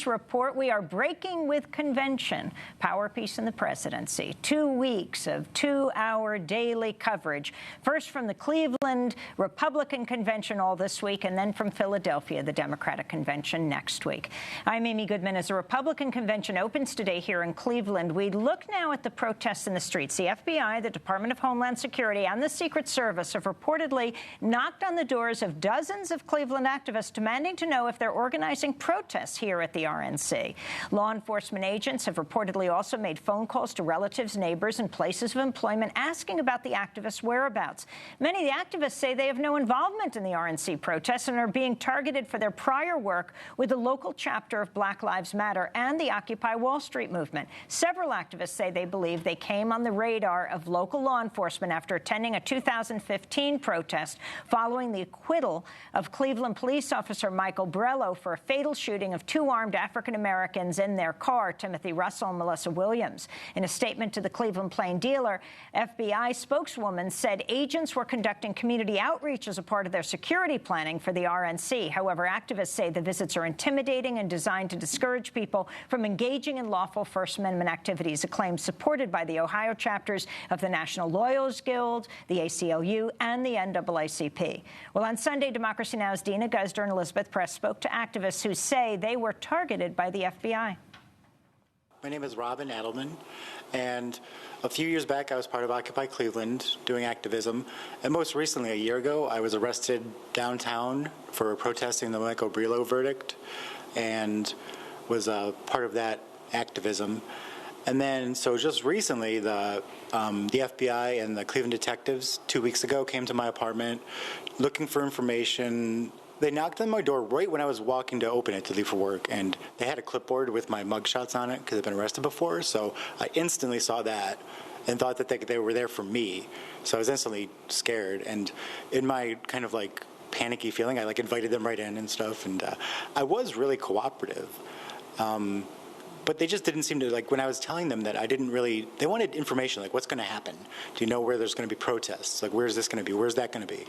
News report. We are breaking with convention. Power, peace, and the presidency. 2 weeks of 2-hour daily coverage. First from the Cleveland Republican convention all this week, and then from Philadelphia, the Democratic convention next week. I'm Amy Goodman. As the Republican convention opens today here in Cleveland, we look now at the protests in the streets. The FBI, the Department of Homeland Security, and the Secret Service have reportedly knocked on the doors of dozens of Cleveland activists demanding to know if they're organizing protests here at the RNC. Law enforcement agents have reportedly also made phone calls to relatives, neighbors, and places of employment asking about the activists' whereabouts. Many of the activists say they have no involvement in the RNC protests and are being targeted for their prior work with the local chapter of Black Lives Matter and the Occupy Wall Street movement. Several activists say they believe they came on the radar of local law enforcement after attending a 2015 protest following the acquittal of Cleveland police officer Michael Borello for a fatal shooting of 2 armed African-Americans in their car, Timothy Russell and Melissa Williams. In a statement to the Cleveland Plain Dealer, FBI spokeswoman said agents were conducting community outreach as a part of their security planning for the RNC. However, activists say the visits are intimidating and designed to discourage people from engaging in lawful First Amendment activities, a claim supported by the Ohio chapters of the National Lawyers Guild, the ACLU, and the NAACP. Well, on Sunday, Democracy Now!'s Dina Guzder and Elizabeth Press spoke to activists who say they were targeted by the FBI. My name is Robin Adelman, and a few years back I was part of Occupy Cleveland doing activism, and most recently, a year ago, I was arrested downtown for protesting the Michael Borello verdict and was part of that activism. And then, so just recently, the FBI and the Cleveland detectives 2 weeks ago came to my apartment looking for information. They knocked on my door right when I was walking to open it to leave for work, and they had a clipboard with my mugshots on it because I've been arrested before, so I instantly saw that and thought that they were there for me. So I was instantly scared, and in my kind of like panicky feeling, I like invited them right in and stuff, and I was really cooperative. But they just didn't seem to, like, when I was telling them that I didn't really, they wanted information, like, what's going to happen? Do you know where there's going to be protests? Like, where's this going to be? Where's that going to be?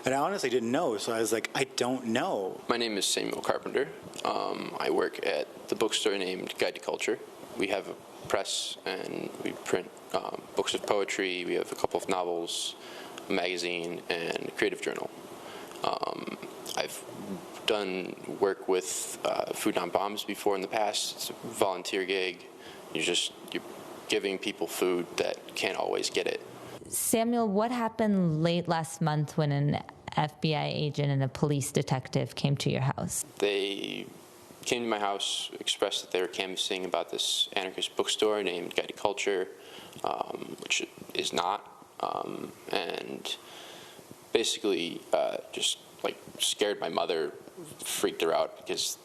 And I honestly didn't know, so I was like, I don't know. My name is Samuel Carpenter. I work at the bookstore named Guide to Culture. We have a press, and we print books of poetry. We have a couple of novels, a magazine, and a creative journal. I've done work with Food on Bombs before in the past. It's a volunteer gig. You're giving people food that can't always get it. Samuel, what happened late last month when an FBI agent and a police detective came to your house? They came to my house, expressed that they were canvassing about this anarchist bookstore named Guide to Culture, which is not, and basically just like scared my mother, freaked her out because,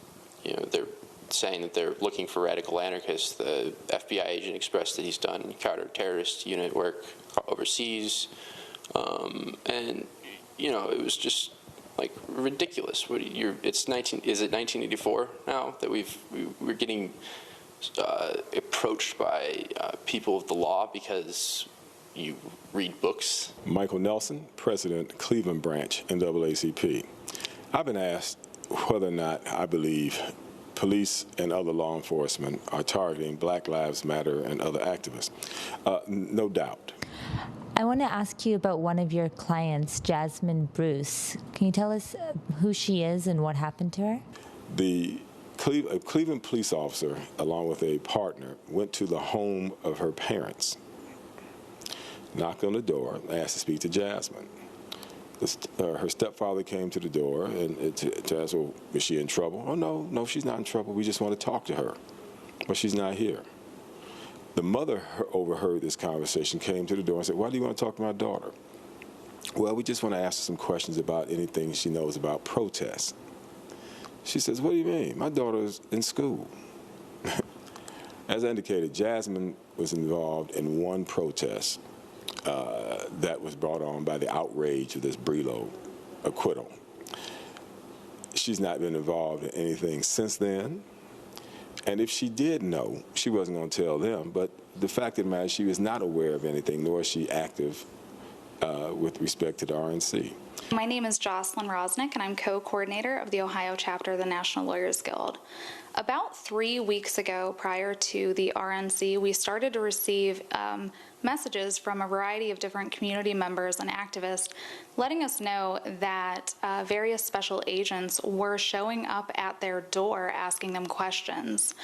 you know, they're saying that they're looking for radical anarchists. The FBI agent expressed that he's done counter-terrorist unit work overseas, and you know, it was just like ridiculous. Is it 1984 now that we're getting approached by people of the law because you read books? Michael Nelson, President, Cleveland Branch, NAACP. I've been asked whether or not I believe police and other law enforcement are targeting Black Lives Matter and other activists. No doubt. I want to ask you about one of your clients, Jasmine Bruce. Can you tell us who she is and what happened to her? The Cleveland police officer, along with a partner, went to the home of her parents, knocked on the door, asked to speak to Jasmine. Her stepfather came to the door and to ask, well, is she in trouble? Oh, no, she's not in trouble. We just want to talk to her, but she's not here. The mother overheard this conversation, came to the door and said, why do you want to talk to my daughter? Well, we just want to ask her some questions about anything she knows about protests. She says, what do you mean? My daughter's in school. As I indicated, Jasmine was involved in one protest that was brought on by the outrage of this Borello acquittal. She's not been involved in anything since then. And if she did know, she wasn't going to tell them. But the fact of the matter is she was not aware of anything, nor is she active with respect to the RNC. My name is Jocelyn Rosnick, and I'm co-coordinator of the Ohio chapter of the National Lawyers Guild. About 3 weeks ago, prior to the RNC, we started to receive messages from a variety of different community members and activists letting us know that various special agents were showing up at their door asking them questions.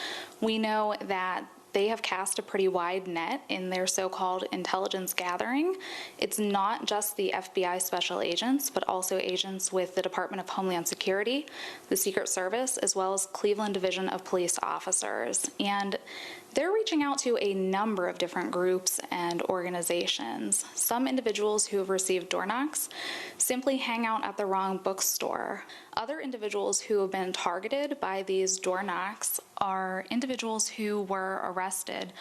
We know that they have cast a pretty wide net in their so-called intelligence gathering. It's not just the FBI special agents, but also agents with the Department of Homeland Security, the Secret Service, as well as Cleveland Division of Police officers. And they're reaching out to a number of different groups and organizations. Some individuals who have received door knocks simply hang out at the wrong bookstore. Other individuals who have been targeted by these door knocks are individuals who were arrested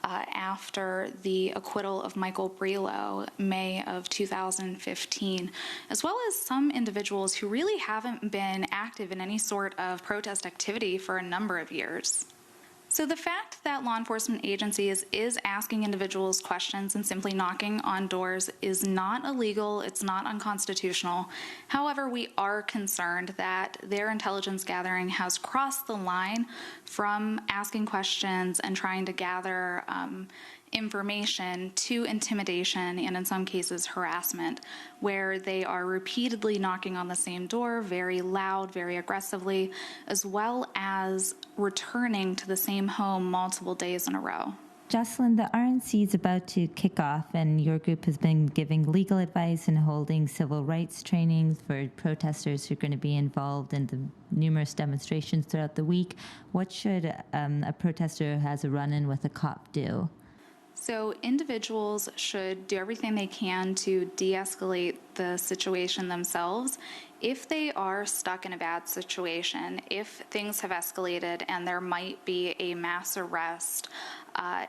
after the acquittal of Michael Brelo, May of 2015, as well as some individuals who really haven't been active in any sort of protest activity for a number of years. So the fact that law enforcement agencies is asking individuals questions and simply knocking on doors is not illegal, it's not unconstitutional. However, we are concerned that their intelligence gathering has crossed the line from asking questions and trying to gather information to intimidation and in some cases harassment, where they are repeatedly knocking on the same door very loud, very aggressively, as well as returning to the same home multiple days in a row. Jocelyn, the RNC is about to kick off, and your group has been giving legal advice and holding civil rights trainings for protesters who are going to be involved in the numerous demonstrations throughout the week. What should a protester who has a run-in with a cop do? So individuals should do everything they can to de-escalate the situation themselves. If they are stuck in a bad situation, if things have escalated and there might be a mass arrest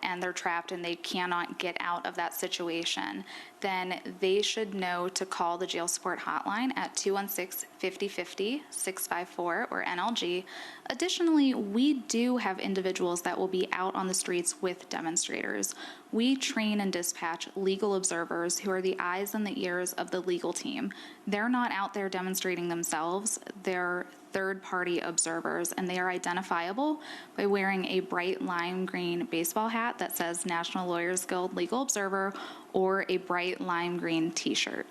and they're trapped and they cannot get out of that situation, then they should know to call the jail support hotline at 216-5050, 654, or NLG. Additionally, we do have individuals that will be out on the streets with demonstrators. We train and dispatch legal observers who are the eyes and the ears of the legal team. They're not out there demonstrating themselves. They're third-party observers, and they are identifiable by wearing a bright lime green baseball hat that says National Lawyers Guild Legal Observer or a bright lime green t-shirt.